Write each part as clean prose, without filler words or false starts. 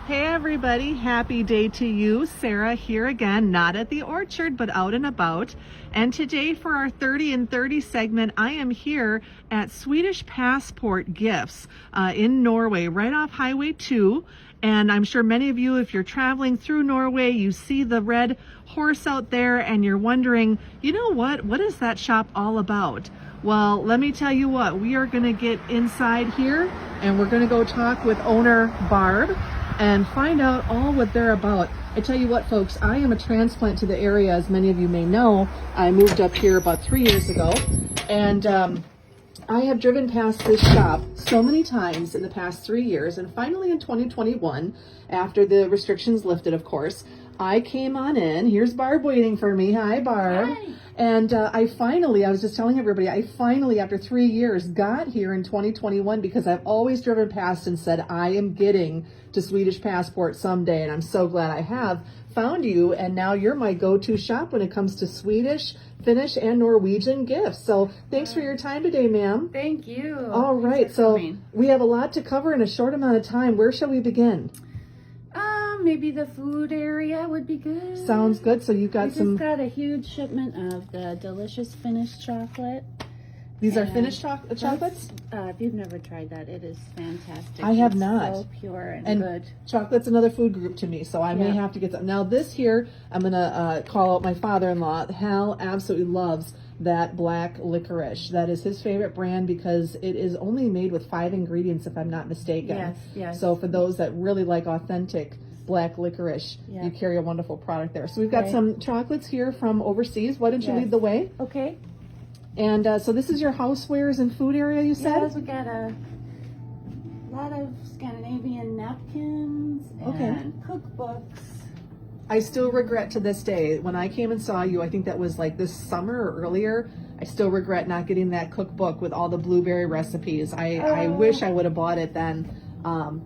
Hey everybody, happy day to you. Sarah here again, not at the orchard, but out and about. And today for our 30 and 30 segment, I am here at Swedish Passport Gifts in Norway, right off Highway 2. And I'm sure many of you, if you're traveling through Norway, you see the red horse out there and you're wondering, you know what is that shop all about? Well, let me tell you what, we are gonna get inside here and we're gonna go talk with owner Barb and find out all what they're about. I tell you what, folks, I am a transplant to the area, as many of you may know. I moved up here about 3 years ago, and I have driven past this shop so many times in the past 3 years, and finally in 2021, after the restrictions lifted, of course, I came on in. Here's Barb waiting for me. Hi, Barb. Hi. And I was just telling everybody, I finally, after 3 years, got here in 2021 because I've always driven past and said, I am getting to Swedish Passport someday. And I'm so glad I have found you. And now you're my go-to shop when it comes to Swedish, Finnish, and Norwegian gifts. So thanks for your time today, ma'am. Thank you. All right. So we have a lot to cover in a short amount of time. Where shall we begin? Maybe the food area would be good. Sounds good. So you've got we just got a huge shipment of the delicious Finnish chocolate. These are Finnish chocolates? If you've never tried that, it is fantastic. I have it's not. So pure and good. Chocolate's another food group to me, so I may have to get that. Now this here, I'm going to call out my father-in-law. Hal absolutely loves that black licorice. That is his favorite brand because it is only made with 5 ingredients, if I'm not mistaken. Yes, yes. So for those that really like authentic black licorice, you carry a wonderful product there. So we've got some chocolates here from overseas. Why don't you lead the way? Okay. And so this is your housewares and food area, you said? Yes, we got a lot of Scandinavian napkins and cookbooks. I still regret to this day, when I came and saw you, I think that was like this summer or earlier, I still regret not getting that cookbook with all the blueberry recipes. I wish I would have bought it then.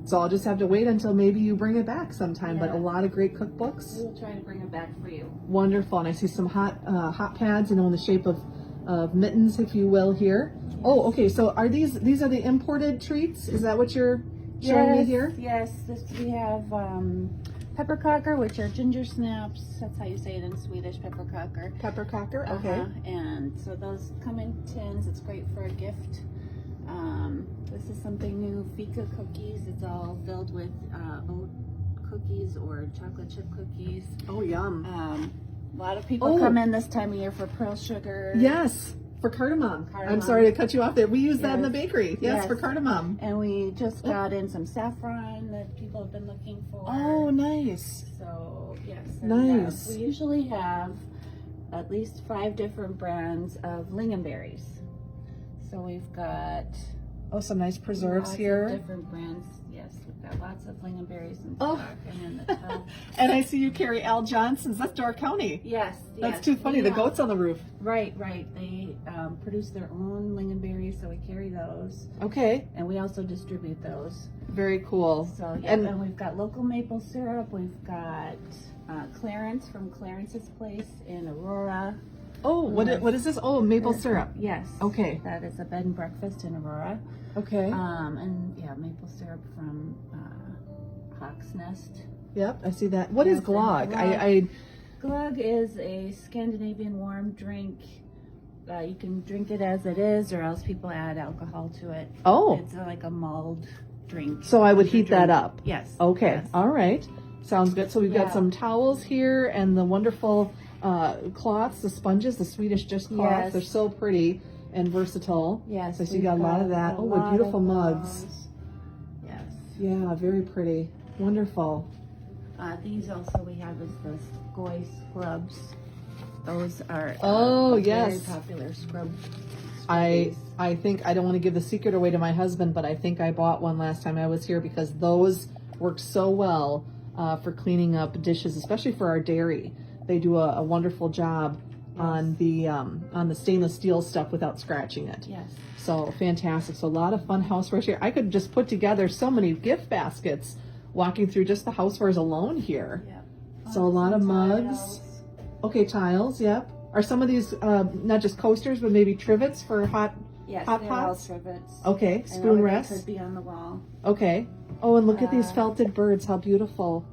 So I'll just have to wait until maybe you bring it back sometime, but a lot of great cookbooks. We'll try to bring it back for you. Wonderful. And I see some hot pads, in the shape of mittens, if you will, here. Yes. Oh, okay. So are these are the imported treats? Is that what you're showing me here? Yes. We have pepperkakor, which are ginger snaps. That's how you say it in Swedish, pepperkakor. Pepperkakor, okay. And so those come in tins. It's great for a gift. This is something new, fika cookies. It's all filled with oat cookies or chocolate chip cookies. Oh, yum. A lot of people come in this time of year for pearl sugar. Yes, for cardamom. I'm sorry to cut you off there. We use that in the bakery. Yes, for cardamom. And we just got in some saffron that people have been looking for. Oh, nice. So, yes. Nice. We usually have at least 5 different brands of lingonberries. So we've got some nice preserves lots here. Of different brands. Yes, we've got lots of lingonberries in stock and in the tub. And I see you carry Al Johnson's. That's Door County. Yes. That's too funny. The goats on the roof. Right. They produce their own lingonberries, so we carry those. Okay. And we also distribute those. Very cool. So and we've got local maple syrup. We've got Clarence from Clarence's Place in Aurora. Oh, what is this? Oh, maple syrup. Yes. Okay. That is a bed and breakfast in Aurora. Okay. And maple syrup from Hawk's Nest. Yep, I see that. What is glögg? Glögg is a Scandinavian warm drink. You can drink it as it is, or else people add alcohol to it. Oh. It's like a mulled drink. So I would heat that up. Yes. Okay. Yes. All right. Sounds good. So we've got some towels here and the wonderful cloths, the sponges, the Swedish dish cloths. Yes. They're so pretty and versatile. Yes. So you got a lot of that. Oh, what beautiful mugs. Yes. Yeah, very pretty. Wonderful. These also we have is the Goy scrubs. Those are very popular scrub. I think, I don't want to give the secret away to my husband, but I think I bought one last time I was here because those work so well for cleaning up dishes, especially for our dairy. They do a wonderful job on the stainless steel stuff without scratching it. Yes. So fantastic. So a lot of fun housewares here. I could just put together so many gift baskets walking through just the housewares alone here. Yeah. So a lot of mugs. Tiles. Okay, tiles. Yep. Are some of these not just coasters, but maybe trivets for hot Yes, hot they're pots? all trivets. Okay, spoon rests. Could be on the wall. Okay. Oh, and look at these felted birds. How beautiful.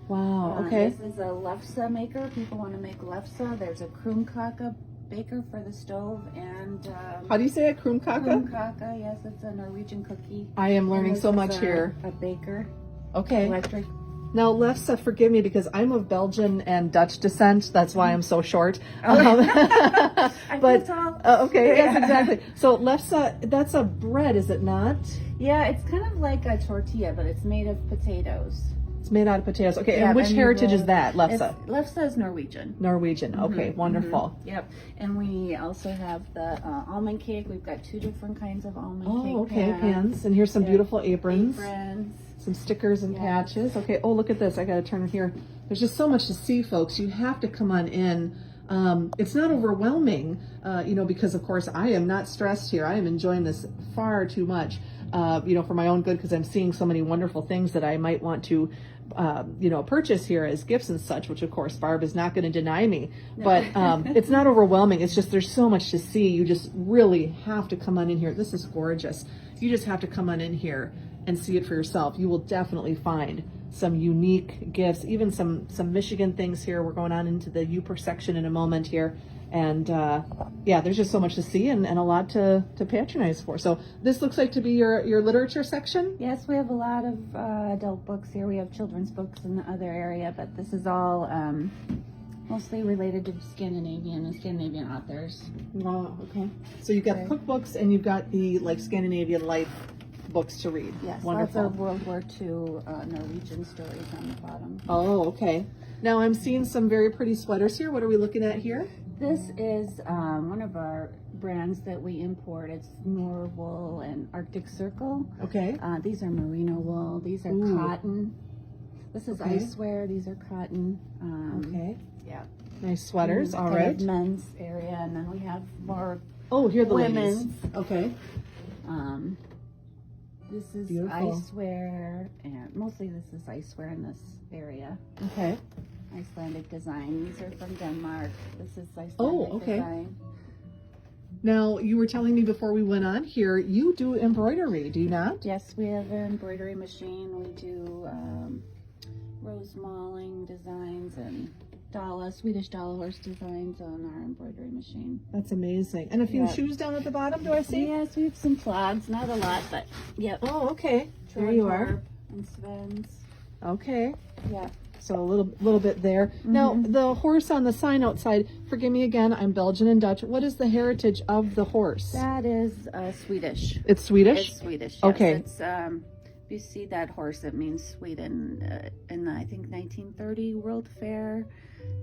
Wow, okay. This is a lefse maker. People want to make lefse. There's a kroomkake baker for the stove, and How do you say it? Kroomkake? kroomkake, yes, it's a Norwegian cookie. I am learning so much This is here. A baker. Okay. Electric. Now, lefse, forgive me because I'm of Belgian and Dutch descent. That's why I'm so short. I but feel tall. okay, yes, exactly. So lefse, that's a bread, is it not? Yeah, it's kind of like a tortilla, but it's made of potatoes. It's made out of potatoes. Okay, Yeah, and which and you heritage roll- is that, lefse? Lefse is Norwegian. Norwegian. Okay, wonderful. Yep. And we also have the almond cake. We've got 2 different kinds of almond cake. Oh, okay, pans. And here's some beautiful aprons. Aprons. Some stickers and patches. Okay, oh, look at this. I got to turn it here. There's just so much to see, folks. You have to come on in. It's not overwhelming, because, of course, I am not stressed here. I am enjoying this far too much, for my own good, because I'm seeing so many wonderful things that I might want to, purchase here as gifts and such, which, of course, Barb is not going to deny me. No. But it's not overwhelming. It's just there's so much to see. You just really have to come on in here. This is gorgeous. You just have to come on in here and see it for yourself. You will definitely find some unique gifts, even some Michigan things here. We're going on into the Uper section in a moment here. And there's just so much to see and a lot to patronize for. So this looks like to be your literature section? Yes, we have a lot of adult books here. We have children's books in the other area, but this is all mostly related to Scandinavian authors. Oh, okay. So you've got cookbooks and you've got the Scandinavian life books to read. Yes, wonderful. lots of World War II Norwegian stories on the bottom. Oh, okay. Now I'm seeing some very pretty sweaters here. What are we looking at here? This is one of our brands that we import. It's Norwool and Arctic Circle. Okay. These are merino wool. These are cotton. This is icewear. These are cotton. Okay. Yeah. Nice sweaters. All kind right. of men's area, and then we have more. Oh, here are the women's. ladies. Okay. This is beautiful. icewear, and mostly this is icewear in this area. Okay. Icelandic design. These are from Denmark. This is Icelandic design. Now, you were telling me before we went on here, you do embroidery, do you not? Yes, we have an embroidery machine. We do rose mauling designs and Swedish doll horse designs on our embroidery machine. That's amazing. And a few shoes down at the bottom, do I see? Yes, we have some clogs. Not a lot, but yep. Oh, okay. There you are. Barb and Sven's. Okay. Yeah. So a little bit there. Now, the horse on the sign outside, forgive me again, I'm Belgian and Dutch. What is the heritage of the horse? That is Swedish. It's Swedish? It's Swedish, yes. Okay. It's, if you see that horse, it means Sweden. In the, I think, 1930 World Fair,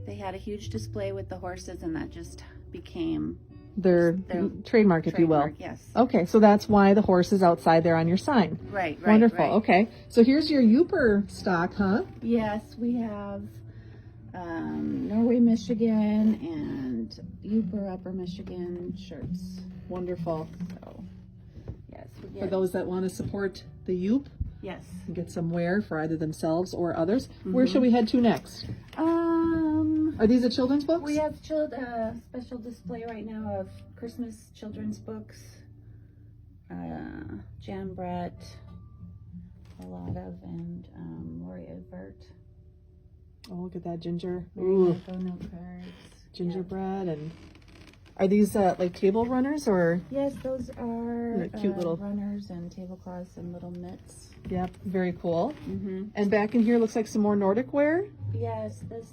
they had a huge display with the horses, and that just became their trademark, if you will. Yes. Okay, so that's why the horse is outside there on your sign. Right. Wonderful. Right. Okay, so here's your Uper stock, huh? Yes, we have Norway, Michigan, and Uper Upper Michigan shirts. Wonderful. So, yes. For those that want to support the Up, yes, and get some wear for either themselves or others. Where should we head to next? Are these the children's books? We have special display right now of Christmas children's books. Jan Brett, a lot of, and Lori Edbert. Oh, look at that ginger. Ooh. Ooh. Gingerbread. And are these like table runners or? Yes, those are cute little runners and tablecloths and little mitts. Yep, very cool. And back in here looks like some more Nordic wear. Yes, this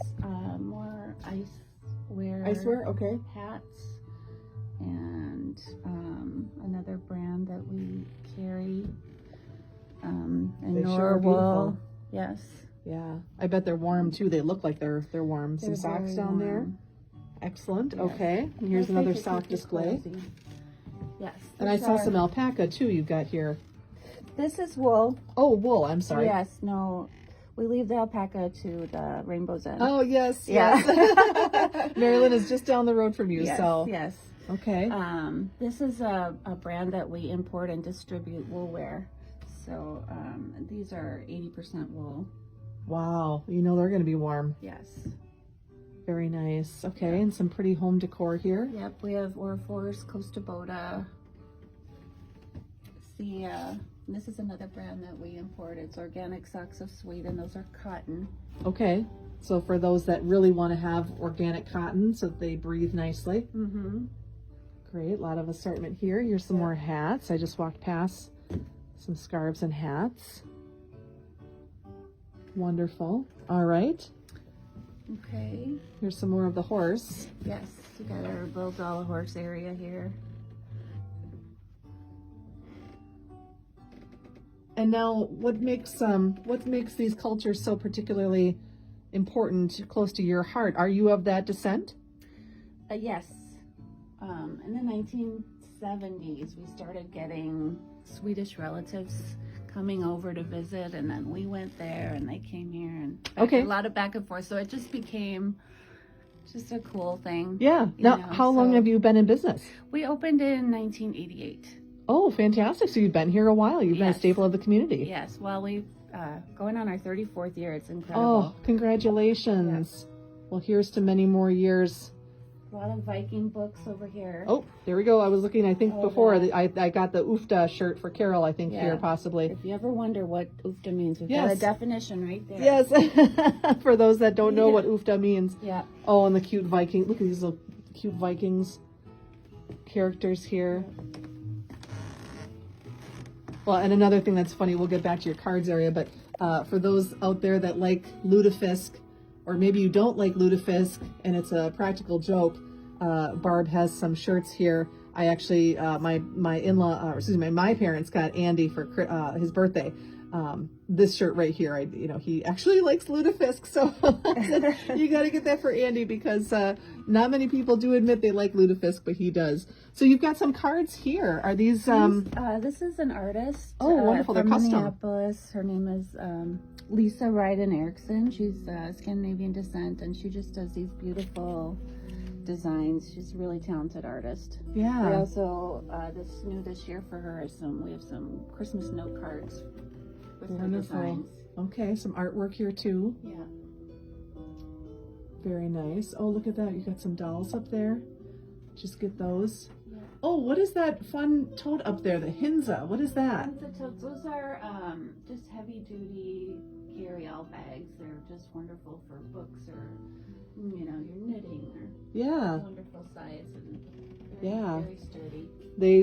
more icewear. Icewear, okay. Hats, and another brand that we carry. And They sure are beautiful. Yes. Yeah, I bet they're warm too. They look like they're warm. Some They're socks very down there. warm. Excellent. Yes. Okay. And here's another sock display. Cozy. Yes. And I saw some alpaca too you've got here. This is wool. Oh, wool. I'm sorry. Yes. No. We leave the alpaca to the Rainbow's End. Oh, yes. Yeah. Yes. Maryland is just down the road from you. Yes, so. yes. Okay. This is a brand that we import and distribute wool wear. So these are 80% wool. Wow. You know they're going to be warm. Yes. Very nice. Okay. And some pretty home decor here. Yep. We have Orforce, Costa Boda. See And this is another brand that we import. It's Organic Socks of Sweden. Those are cotton. Okay. So for those that really want to have organic cotton so that they breathe nicely. Mm-hmm. Great. A lot of assortment here. Here's some more hats. I just walked past some scarves and hats. Wonderful. All right. Okay. Here's some more of the horse. Yes, we got our little doll horse area here. And now, what makes these cultures so particularly important, close to your heart? Are you of that descent? Yes. In the 1970s, we started getting Swedish relatives coming over to visit, and then we went there, and they came here, and Okay. a lot of back and forth. So it just became just a cool thing. Yeah. you Now, know, how long so- have you been in business? We opened in 1988. Oh, fantastic. So you've been here a while. You've been a Yes. staple of the community. Yes. Well, we going on our 34th year. It's Oh, incredible. congratulations. Well, here's to many more years. A lot of Viking books over here. Oh, there we go. I was looking, I think Oh, before, yeah. I got the UFTA shirt for Carol, I think, Yeah. here possibly. If you ever wonder what UFTA means, we've got Yes. a definition right there. Yes, for those that don't know Yeah. what UFTA means. Yeah. Oh, and the cute Viking. Look at these little cute Vikings characters here. Well, and another thing that's funny, we'll get back to your cards area, but for those out there that like lutefisk, or maybe you don't like lutefisk and it's a practical joke, Barb has some shirts here. I actually, my in-law, my parents got Andy for his birthday. This shirt right here, he actually likes lutefisk, so you got to get that for Andy because not many people do admit they like lutefisk, but he does. So you've got some cards here. Are these? This is an artist. Oh, wonderful! They're from custom. Minneapolis. Her name is Lisa Ryden Erickson. She's Scandinavian descent, and she just does these beautiful designs. She's a really talented artist. We Yeah. also this year for her is we have some Christmas note cards with her Wonderful. designs. Okay, some artwork here too. Yeah. Very nice. Oh, look at that! You got some dolls up there. Just get those. Yeah. Oh, what is that fun tote up there? The Hinza. What is that? Those are just heavy duty carry-all bags. They're just wonderful for books or your knitting or Yeah. wonderful size and Yeah. very sturdy.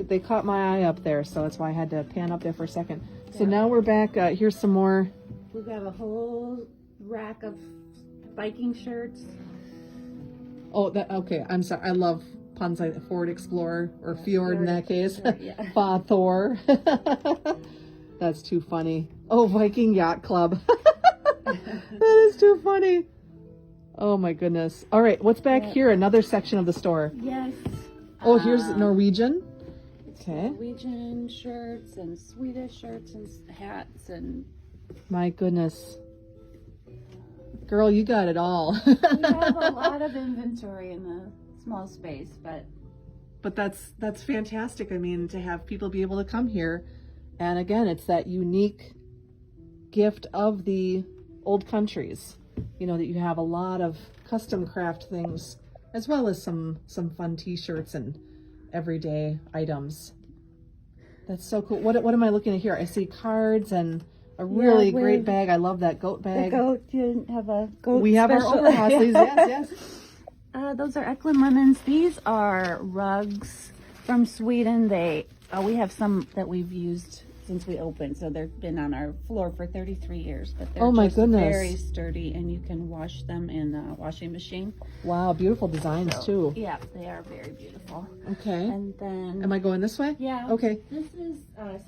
They caught my eye up there, so that's why I had to pan up there for a second. So Yeah. now we're back. Here's some more. We've got a whole rack of Viking shirts. Oh, okay. I'm sorry. I love puns like Ford Explorer or Fjord in that case. Yeah. Fa Thor. That's too funny. Oh, Viking Yacht Club. That is too funny. Oh my goodness. All right, what's back here? Another section of the store. Yes. Oh, here's Norwegian. Okay. Norwegian shirts and Swedish shirts and hats and My goodness. Girl, you got it all. we have a lot of inventory in the small space, But that's fantastic. I mean, to have people be able to come here, and again, it's that unique gift of the old countries. That you have a lot of custom craft things, as well as some fun T-shirts and everyday items. That's so cool. What am I looking at here? I see cards and a really great bag. I love that goat bag. the goat, you have a goat. We have special. our overhaught sleeves. Yes. Those are Eklund lemons. These are rugs from Sweden. We have some that we've used since we opened, so they've been on our floor for 33 years. But they're Oh my just goodness. very sturdy, and you can wash them in a washing machine. Wow, beautiful designs too. Yeah, they are very beautiful. Okay. And then, Am I going this way? yeah, Okay. this is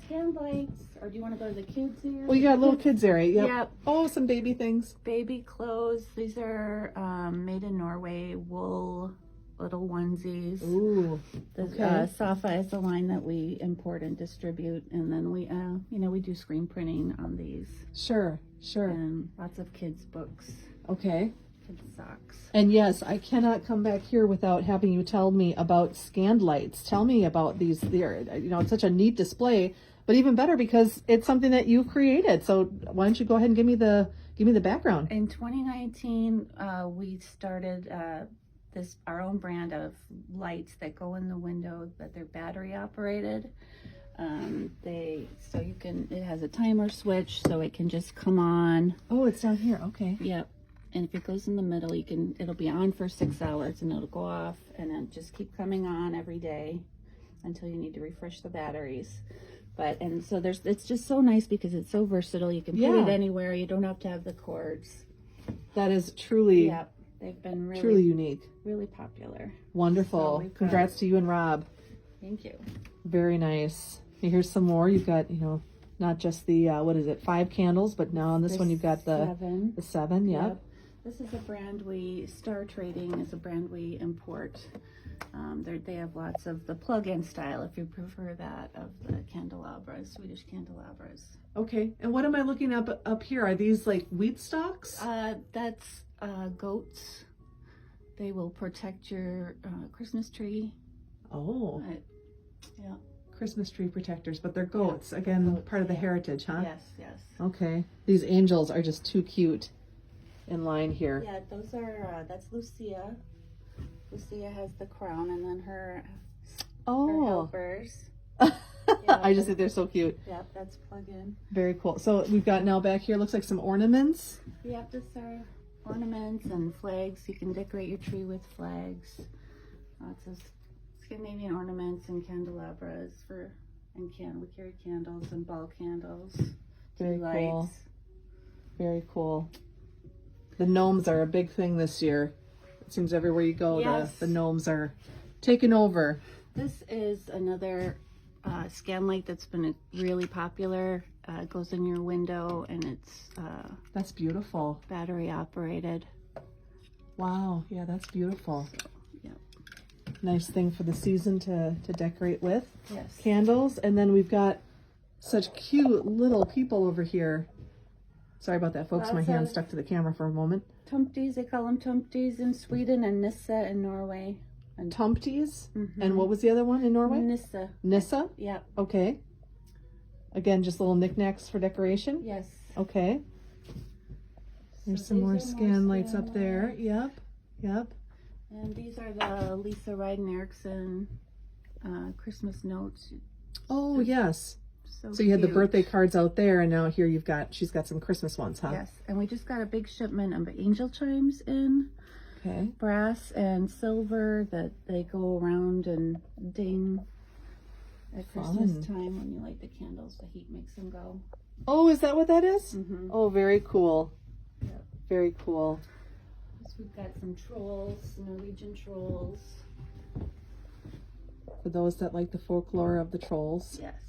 scan lights, or do you want to go to the kids here? Well, you got a little kids area. Yep. Yep. Oh, some baby things. Baby clothes. These are made in Norway, wool, little onesies. Ooh. The Okay. Safa is the line that we import and distribute, and then we do screen printing on these, Sure. and lots of kids' books, Okay. kids' socks. And yes, I cannot come back here without having you tell me about scanned lights. Tell me about these. It's such a neat display, but even better because it's something that you created. So why don't you go ahead and give me the background? In 2019, we started our own brand of lights that go in the window, but they're battery operated. So you can, it has a timer switch, so it can just come on. Oh, it's down here. Okay. Yep. And if it goes in the middle, it'll be on for 6 hours and it'll go off and then just keep coming on every day until you need to refresh the batteries. And so it's just so nice because it's so versatile. You can put it anywhere. You don't have to have the cords. That is truly, Yep. They've been truly unique. Really popular. Wonderful. So Congrats to you and Rob. Thank you. Very nice. Here's some more. You've got, not just the, 5 candles, but now on this one you've got the 7. The 7, yep. This is a brand Star Trading is a brand we import. They have lots of the plug-in style, if you prefer that, of the candelabras, Swedish candelabras. Okay. And what am I looking up here? Are these like wheat stalks? That's goats. They will protect your Christmas tree. Oh. Yeah. Christmas tree protectors, but they're goats. Again, part of the heritage, huh? Yes, yes. Okay. These angels are just too cute in line here. Yeah, those are, that's Lucia. Lucia has the crown and then her helpers. I just think they're so cute. Yep, that's plug-in. Very cool. So we've got now back here, looks like some ornaments. Yep, these are ornaments and flags. You can decorate your tree with flags. Lots of Scandinavian ornaments and candelabras we carry candles and ball candles. Very lights. Cool. Very cool. The gnomes are a big thing this year. It seems everywhere you go, the gnomes are taking over. This is another scan light that's been really popular. It goes in your window and it's that's beautiful. Battery operated. Wow, yeah, that's beautiful. Yep. Nice thing for the season to decorate with. Yes. Candles, and then we've got such cute little people over here. Sorry about that, folks. My hand stuck to the camera for a moment. Tumpties, they call them tumpties in Sweden and Nissa in Norway. And tumpties? Mm-hmm. And what was the other one in Norway? Nissa. Nissa? Yep. Okay. Again, just little knickknacks for decoration? Yes. Okay. There's some more scan lights up there. Yep. Yep. And these are the Lisa Ryden Erickson Christmas notes. Oh, yes. So you had the birthday cards out there, and now here she's got some Christmas ones, huh? Yes, and we just got a big shipment of angel chimes in. Okay. Brass and silver that they go around and ding at Christmas time when you light the candles. The heat makes them go. Oh, is that what that is? Mm-hmm. Oh, very cool. Yep. Very cool. So we've got some trolls, Norwegian trolls. For those that like the folklore of the trolls. Yes.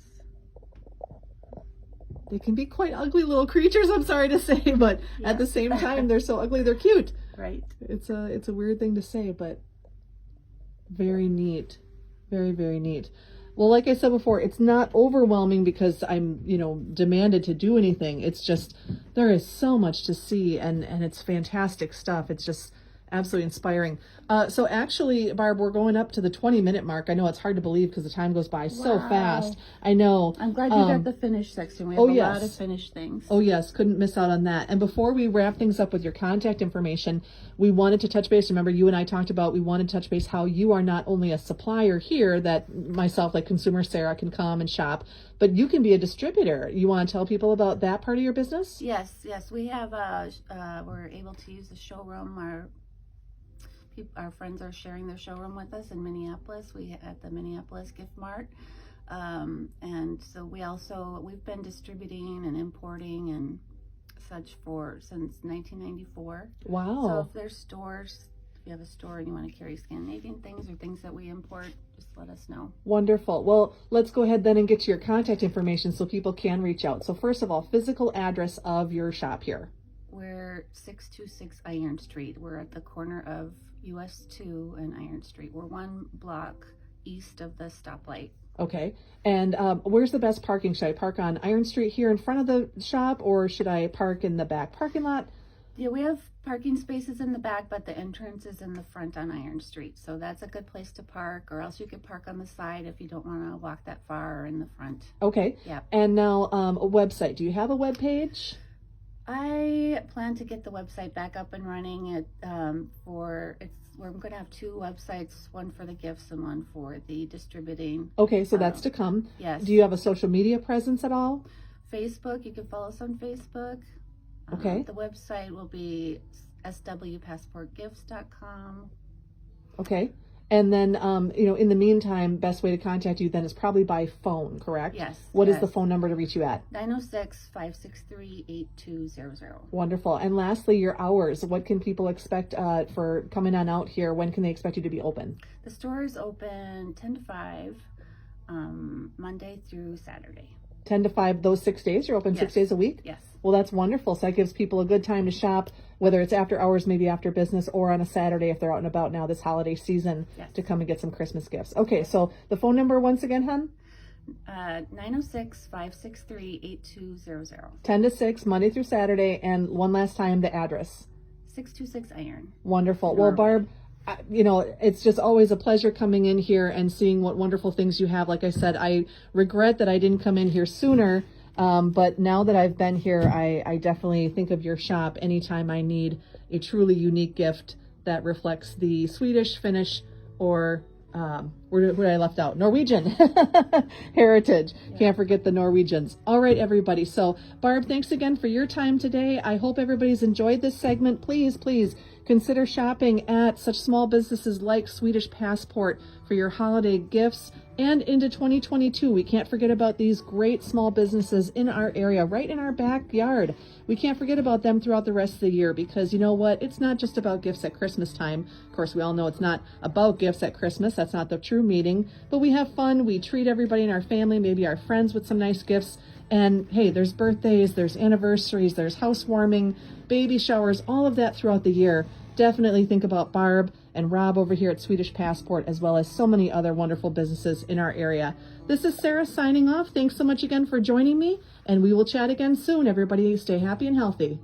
They can be quite ugly little creatures, I'm sorry to say, but at the same time, they're so ugly, they're cute. Right. It's a weird thing to say, but very neat. Very, very neat. Well, like I said before, it's not overwhelming because I'm, demanded to do anything. It's just, there is so much to see, and it's fantastic stuff. It's just absolutely inspiring. So actually, Barb, we're going up to the 20-minute mark. I know it's hard to believe because the time goes by so fast. I know. I'm glad you got the Finnish section. We have a lot of Finnish things. Oh, yes. Couldn't miss out on that. And before we wrap things up with your contact information, we wanted to touch base. Remember, you and I talked about, we wanted to touch base how you are not only a supplier here that myself, like consumer Sarah, can come and shop, but you can be a distributor. You want to tell people about that part of your business? Yes. We have, we're able to use the showroom. Our friends are sharing their showroom with us in Minneapolis. At the Minneapolis Gift Mart, and so we've been distributing and importing and such since 1994. Wow! So if there's stores, if you have a store and you want to carry Scandinavian things or things that we import, just let us know. Wonderful. Well, let's go ahead then and get to your contact information so people can reach out. So first of all, physical address of your shop here. We're 626 Iron Street. We're at the corner of US 2 and Iron Street. We're one block east of the stoplight. Okay. And where's the best parking? Should I park on Iron Street here in front of the shop, or should I park in the back parking lot? Yeah, we have parking spaces in the back, but the entrance is in the front on Iron Street. So that's a good place to park, or else you could park on the side if you don't want to walk that far, or in the front. Okay. Yeah. And now a website. Do you have a web page? I plan to get the website back up and running. It's we're going to have 2 websites, one for the gifts and one for the distributing. Okay, so that's to come. Yes. Do you have a social media presence at all? Facebook, you can follow us on Facebook. Okay. The website will be swpassportgifts.com. Okay. And then, in the meantime, best way to contact you then is probably by phone, correct? Yes. What is the phone number to reach you at? 906-563-8200. Wonderful. And lastly, your hours. What can people expect for coming on out here? When can they expect you to be open? The store is open 10 to 5, Monday through Saturday. 10 to 5, those 6 days? You're open 6 days a week? Yes. Well, that's wonderful. So that gives people a good time to shop, whether it's after hours, maybe after business, or on a Saturday if they're out and about now this holiday season to come and get some Christmas gifts. Okay, so the phone number once again, hon? 906-563-8200. 10 to 6, Monday through Saturday. And one last time, the address. 626 Iron. Wonderful. Well, Barb, it's just always a pleasure coming in here and seeing what wonderful things you have. Like I said, I regret that I didn't come in here sooner. But now that I've been here, I definitely think of your shop anytime I need a truly unique gift that reflects the Swedish, Finnish, or where did I left out? Norwegian heritage. Yeah. Can't forget the Norwegians. All right, everybody. So, Barb, thanks again for your time today. I hope everybody's enjoyed this segment. Please consider shopping at such small businesses like Swedish Passport for your holiday gifts. And into 2022, we can't forget about these great small businesses in our area, right in our backyard. We can't forget about them throughout the rest of the year because you know what? It's not just about gifts at Christmas time. Of course, we all know it's not about gifts at Christmas. That's not the true meaning. But we have fun. We treat everybody in our family, maybe our friends, with some nice gifts. And hey, there's birthdays, there's anniversaries, there's housewarming, baby showers, all of that throughout the year. Definitely think about Barb and Rob over here at Swedish Passport, as well as so many other wonderful businesses in our area. This is Sarah signing off. Thanks so much again for joining me, and we will chat again soon. Everybody stay happy and healthy.